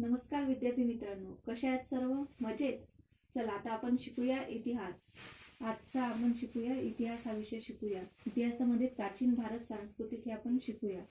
नमस्कार विद्यार्थी मित्रांनो, कशा आहेत सर्व? मजेत. चला आता आपण शिकूया इतिहास. आजचा आपण शिकूया इतिहास हा विषय शिकूया. इतिहासामध्ये प्राचीन भारत सांस्कृतिक हे आपण शिकूया.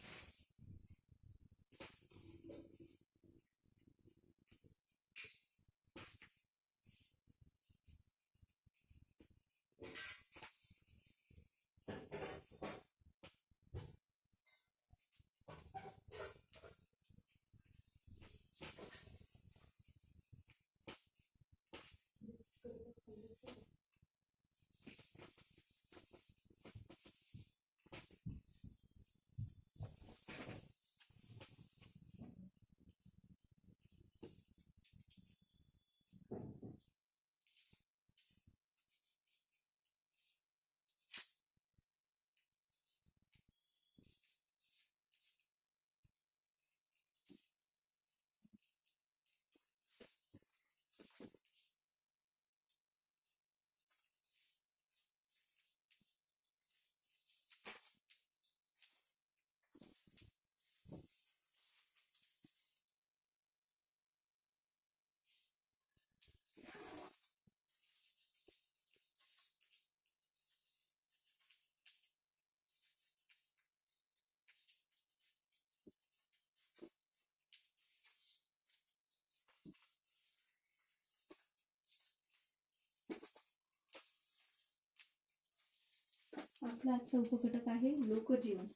आपला आजचा उपघटक आहे लोकजीवन.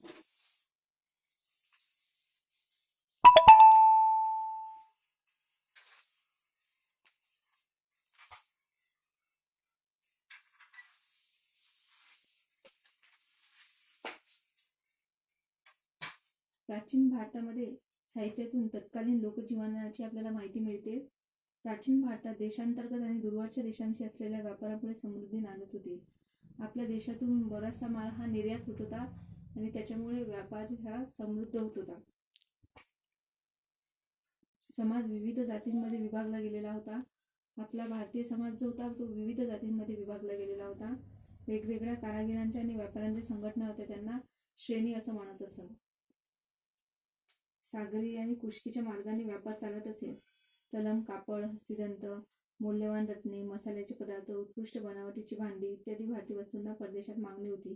प्राचीन भारतामध्ये साहित्यातून तत्कालीन लोकजीवनाची आपल्याला माहिती मिळते. प्राचीन भारतात देशांतर्गत आणि दूरवरच्या देशांशी असलेल्या व्यापारामुळे समृद्धी नांदत होती. आपल्या देशातून बराचसा माल हा निर्यात होत होता आणि त्याच्यामुळे व्यापार हा समृद्ध होत होता. समाज विविध जातींमध्ये विभागला गेलेला होता. आपला भारतीय समाज जो होता तो विविध जातींमध्ये विभागला गेलेला होता. वेगवेगळ्या कारागिरांच्या आणि व्यापाऱ्यांच्या संघटना होत्या, त्यांना श्रेणी असं म्हणत असत. सागरी आणि कुशकीच्या मार्गाने व्यापार चालत असे. तलम, कापड, हस्तिदंत, मौल्यवान रत्ने, मसाल्याचे पदार्थ, उत्कृष्ट बनावटीची भांडी इत्यादी भारतीय वस्तूंना परदेशात मागणी होती.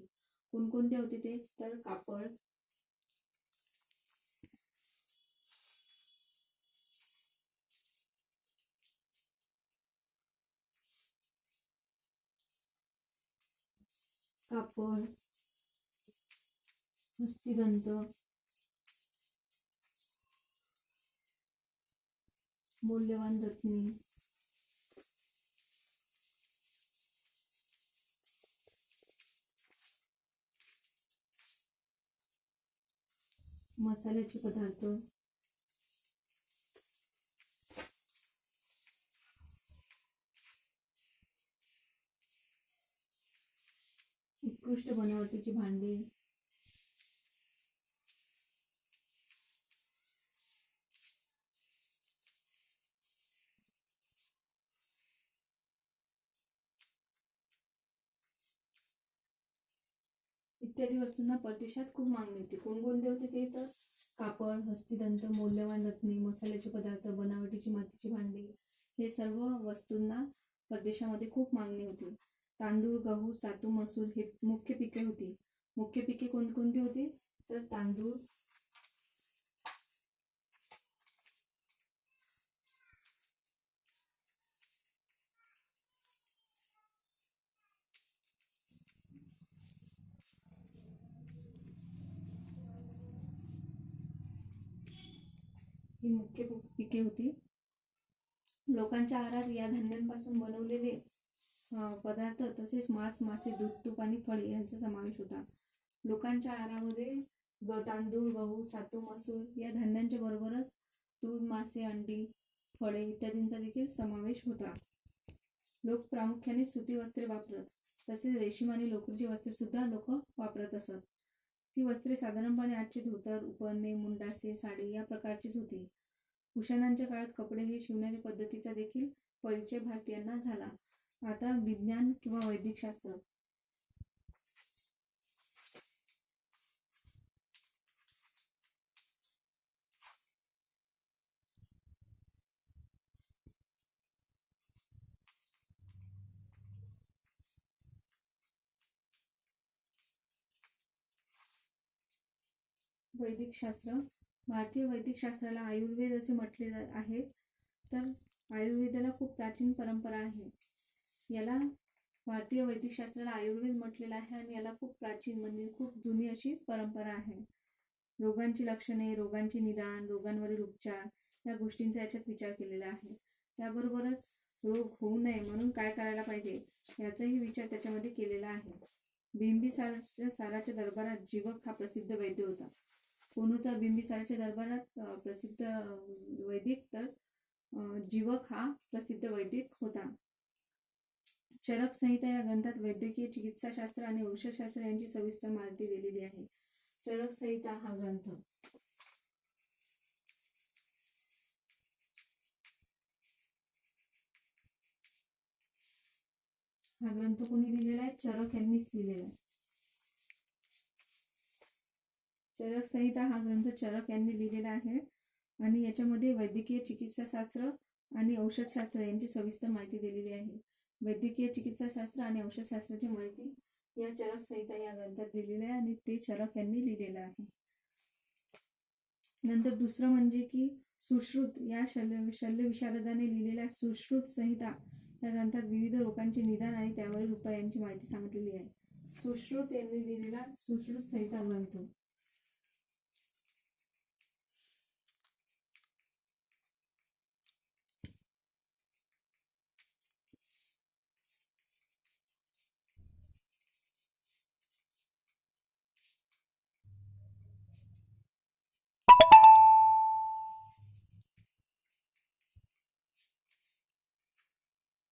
कोणकोणते होते ते? तर कापड, हस्तिदंत, मौल्यवान रत्ने, मसाल्याचे पदार्थ, उत्कृष्ट बनावटीची भांडी, इत्यादी वस्तूंना परदेशात खूप मागणी होती. कोणकोणते होते ते? तर कापड, हस्तिदंत, मौल्यवान रत्ने, मसाल्याचे पदार्थ, बनावटीची मातीची भांडी, हे सर्व वस्तूंना परदेशामध्ये खूप मागणी होती. तांदूळ, गहू, सातू, मसूर हे मुख्य पिके होती. मुख्य पिके कोणकोणती होती? तर तांदूळ, ही मुख्य पिके होती. लोकांच्या आहारात या धान्यांपासून बनवलेले पदार्थ तसेच मांस, मासे, दूध, तूप आणि फळे यांचा समावेश होता. लोकांच्या आहारामध्ये तांदूळ, गहू, सातू, मसूर या धान्यांच्या बरोबरच दूध, मासे, अंडी, फळे इत्यादींचा देखील समावेश होता. लोक प्रामुख्याने सुती वस्त्रे वापरत, तसेच रेशीम आणि लोकरीची वस्त्रे सुद्धा लोक वापरत असत. ती वस्त्रे साधारणपणे आजचे धोतर, उपरणे, मुंडासे, साडी या प्रकारचीच होती. कुशाणांच्या काळात कपडे हे शिवण्याच्या पद्धतीचा देखील परिचय भारतीयांना झाला. आता विज्ञान किंवा वैदिक शास्त्र. वैदिक शास्त्र. भारतीय वैदिक शास्त्राला आयुर्वेद असे म्हटले आहे. तर आयुर्वेदाला खूप प्राचीन परंपरा आहे. याला भारतीय वैदिक शास्त्राला आयुर्वेद म्हटलेलं आहे आणि याला खूप प्राचीन म्हणजे खूप जुनी अशी परंपरा आहे. रोगांची लक्षणे, रोगांचे निदान, रोगांवरील उपचार या गोष्टींचा याच्यात विचार केलेला आहे. त्याबरोबरच रोग होऊ नये म्हणून काय करायला पाहिजे याचाही विचार त्याच्यामध्ये केलेला आहे. बिंबिसाराच्या दरबारात जीवक हा प्रसिद्ध वैद्य होता. कोण होता बिंबिसाराच्या दरबारात प्रसिद्ध वैदिक? तर जीवक हा प्रसिद्ध वैदिक होता. चरक संहिता या ग्रंथात वैद्यकीय चिकित्साशास्त्र आणि औषधशास्त्र यांची सविस्तर माहिती दिलेली आहे. चरक संहिता हा ग्रंथ कोणी लिहिलेला आहे? चरक यांनीच लिहिलेला आहे. चरक संहिता हा ग्रंथ चरक यांनी लिहिलेला आहे आणि याच्यामध्ये वैद्यकीय चिकित्साशास्त्र आणि औषधशास्त्र यांची सविस्तर माहिती दिलेली आहे. वैद्यकीय चिकित्साशास्त्र आणि औषधशास्त्राची माहिती या चरक संहिता या ग्रंथात दिलेली आहे आणि ते चरक यांनी लिहिलेलं आहे. नंतर दुसरं म्हणजे की सुश्रुत या शल्य विशारदाने लिहिलेल्या सुश्रुत संहिता या ग्रंथात विविध रोगांचे निदान आणि त्यावरील उपायांची माहिती सांगितलेली आहे. सुश्रुत यांनी लिहिलेला सुश्रुत संहिता ग्रंथ.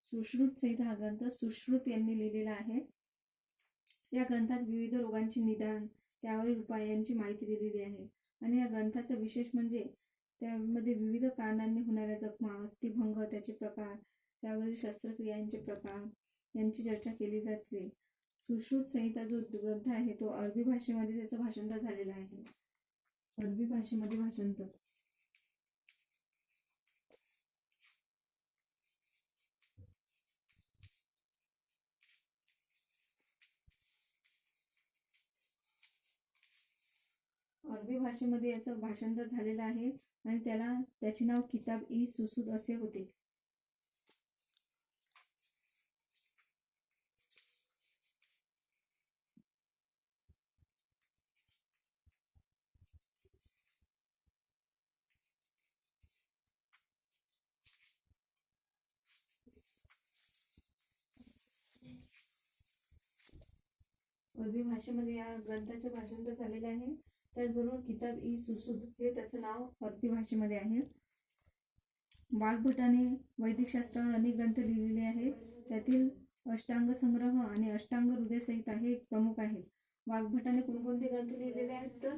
सुश्रुत संहिता हा ग्रंथ सुश्रुत यांनी लिहिलेला आहे. या ग्रंथात विविध रोगांचे निदान त्यावरील उपायांची माहिती दिलेली आहे आणि या ग्रंथाचा विशेष म्हणजे त्यामध्ये विविध कारणांनी होणाऱ्या जखमा, अस्थिभंग, त्याचे प्रकार, त्यावरील शस्त्रक्रियांचे प्रकार यांची चर्चा केली जाते. सुश्रुत संहिता जो ग्रंथ आहे तो अरबी भाषेमध्ये त्याचं भाषांतर झालेलं आहे. अरबी भाषेमध्ये भाषांतर. अरबी भाषेमध्ये याचं भाषांतर झालेलं आहे आणि त्याचे नाव किताब ई सुसूद असे होते. अरबी भाषेमध्ये या ग्रंथाचे भाषांतर झालेले आहे. त्याचबरोबर किताब ई सुसूद हे त्याचं नाव अरबी भाषेमध्ये आहे. वाग्भटाने वैदिक शास्त्रावर अनेक ग्रंथ लिहिलेले आहेत. त्यातील अष्टांग संग्रह आणि अष्टांग हृदय संहिता हे प्रमुख आहेत. वाग्भटाने कोणकोणते ग्रंथ लिहिलेले आहेत? तर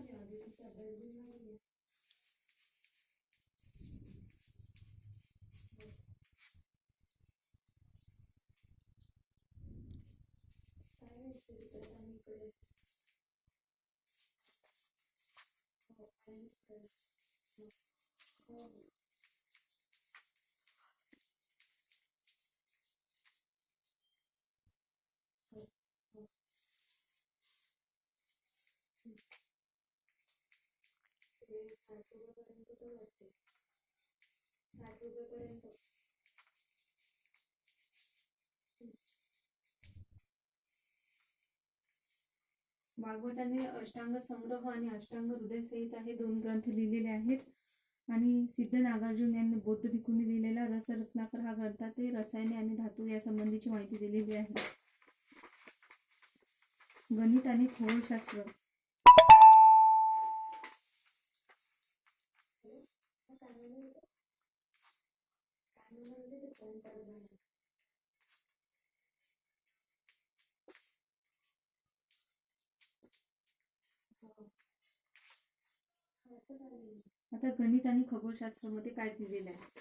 वाग्भटाने अष्टांग संग्रह आणि अष्टांग हृदय संहिता हे 2 ग्रंथ लिहिलेले आहेत. आणि सिद्ध नागार्जुन यांनी बौद्ध भिक्खूंनी लिहिलेला रसरत्नाकर हा ग्रंथात रसायने आणि धातू या संबंधीची माहिती दिलेली आहे. गणित आणि खगोलशास्त्र. आता गणित आणि खगोलशास्त्रामध्ये काय दिलेलं आहे?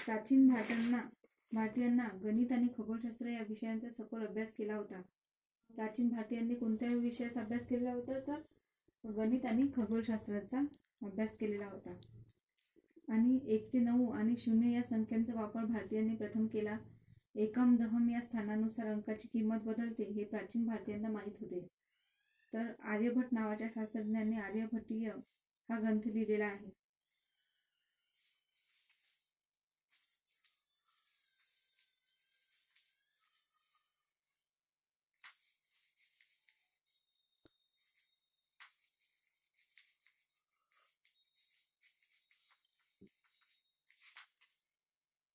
प्राचीन भारतीयांना गणित आणि खगोलशास्त्र या विषयांचा सखोल अभ्यास केला होता. प्राचीन भारतीयांनी कोणत्या विषयाचा अभ्यास केलेला होता? तर गणित आणि खगोलशास्त्राचा अभ्यास केलेला होता. आणि 1 ते 9 आणि 0 या संख्यांचा वापर भारतीयांनी प्रथम केला. एकम दहम या स्थानानुसार अंकाची किंमत बदलते हे प्राचीन भारतीयांना माहीत होते. तर आर्यभट नावाच्या शास्त्रज्ञांनी आर्यभट्टीय हा ग्रंथ लिहिलेला आहे.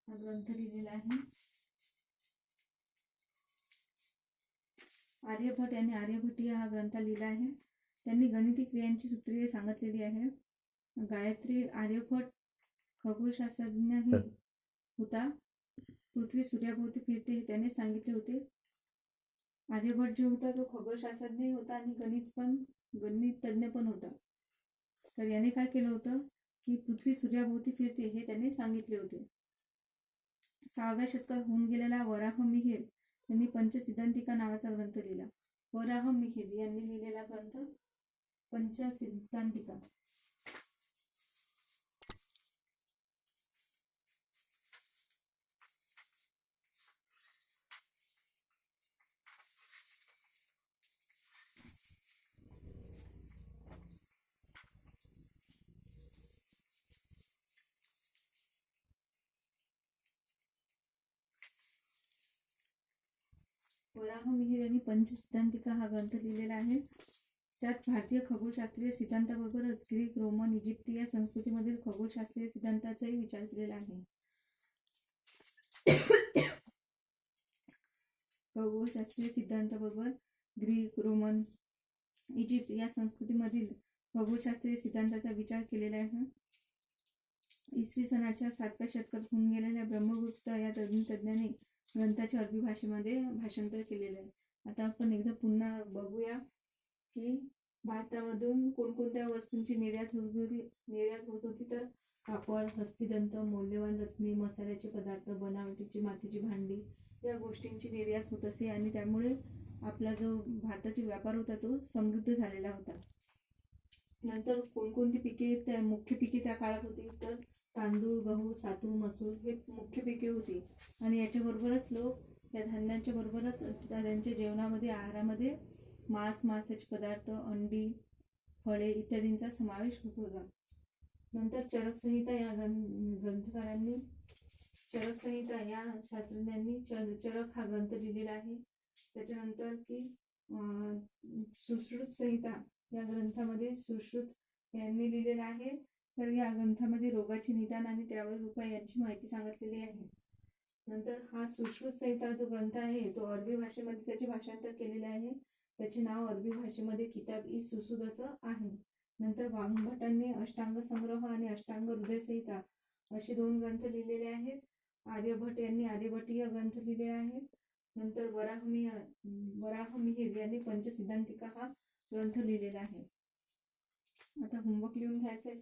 हा ग्रंथ लिहिलेला आहे. आर्यभट यांनी आर्यभट्टीय हा ग्रंथ लिहिला आहे. त्यांनी गणिती क्रियांची सूत्रे सांगितलेली आहे. गायत्री आर्यभट खगोलशास्त्रज्ञही होता. पृथ्वी सूर्याभोवती फिरते हे त्याने सांगितले होते. आर्यभट जो होता तो खगोलशास्त्रज्ञही होता आणि गणित तज्ञ पण होता. तर याने काय केलं होतं की पृथ्वी सूर्याभोवती फिरते हे त्याने सांगितले होते. 6व्या शतकात होऊन गेलेला वराहमिहिर यांनी पंचसिद्धांतिका नावाचा ग्रंथ लिहिला. वराहमिहिर यांनी लिहिलेला ग्रंथ पंचसिद्धांतिका. वराहमिहिर यांनी पंचसिद्धांतिका हा ग्रंथ लिहिलेला आहे. त्यात भारतीय खगोलशास्त्रीय सिद्धांताबरोबरच ग्रीक, रोमन, इजिप्ती या संस्कृतीमधील खगोलशास्त्रीय सिद्धांताचाही विचार केलेला आहे. खगोलशास्त्रीय सिद्धांताबरोबर ग्रीक, रोमन, इजिप्त या संस्कृतीमधील खगोलशास्त्रीय सिद्धांताचा विचार केलेला आहे. इसवी सनाच्या 7व्या शतकात होऊन गेलेल्या ब्रह्मगुप्त या तज्ञाने ग्रंथाच्या अरबी भाषेमध्ये भाषांतर केलेले आहे. आता आपण एकदा पुन्हा बघूया की भारतामधून कोणकोणत्या वस्तूंची निर्यात होत होती. तर कापड, हस्तिदंत, मौल्यवान रत्ने, मसाल्याचे पदार्थ, बनावटीची मातीची भांडी या गोष्टींची निर्यात होत असे आणि त्यामुळे आपला जो भारतातील व्यापार होता तो समृद्ध झालेला होता. नंतर कोणकोणती पिके मुख्य पिके त्या काळात होती तर तांदूळ, गहू, सातू, मसूर हे मुख्य पिके होती आणि याच्याबरोबरच लोक या धान्यांच्या बरोबरच त्यांच्या जेवणामध्ये आहारामध्ये मांस, मांसाचे पदार्थ, अंडी, फळे इत्यादींचा समावेश होत होता. नंतर चरकसंहिता या ग्रंथकारांनी चरकसंहिता या शास्त्रज्ञांनी चरक हा ग्रंथ लिहिलेला आहे. त्याच्यानंतर की सुश्रुत संहिता या ग्रंथामध्ये सुश्रुत यांनी लिहिलेला आहे. तर या ग्रंथामध्ये रोगाचे निदान आणि त्यावर उपाय यांची माहिती सांगितलेली आहे. नंतर हा सुश्रुत संहिता जो ग्रंथ आहे तो अरबी भाषेमध्ये त्याचे भाषांतर केलेले आहे. त्याचे नाव अरबी भाषेमध्ये किताब इ सुसूद असं आहे. नंतर वामभटांनी अष्टांग संग्रह आणि अष्टांग हृदय संहिता असे 2 ग्रंथ लिहिलेले आहेत. आर्यभट यांनी आर्यभटीय ग्रंथ लिहिलेले आहेत. नंतर वराहमिहिर यांनी पंचसिद्धांतिका हा ग्रंथ लिहिलेला आहे. आता होमवर्क लिहून घ्यायचं आहे.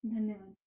धन्यवाद.